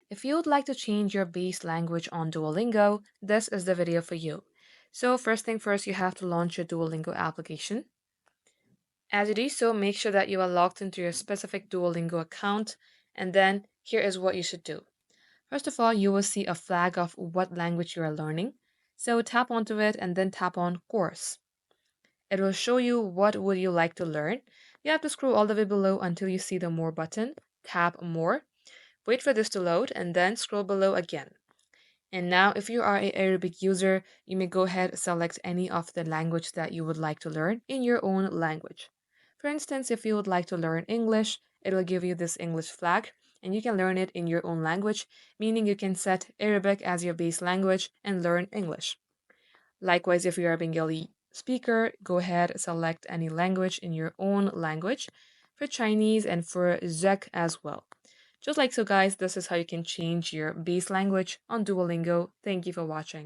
If you would like to change your base language on Duolingo, this is the video for you. So first thing first, you have to launch your Duolingo application. As you do so, make sure that you are logged into your specific Duolingo account, and then here is what you should do. First of all, you will see a flag of what language you are learning. So tap onto it and then tap on Course. It will show you what would you like to learn. You have to scroll all the way below until you see the More button. Tap More. Wait for this to load and then scroll below again. And now, if you are an Arabic user, you may go ahead and select any of the language that you would like to learn in your own language. For instance, if you would like to learn English, it will give you this English flag, and you can learn it in your own language, meaning you can set Arabic as your base language and learn English. Likewise, if you are a Bengali speaker, go ahead select any language in your own language for Chinese and for Czech as well. Just like so, guys, this is how you can change your base language on Duolingo. Thank you for watching.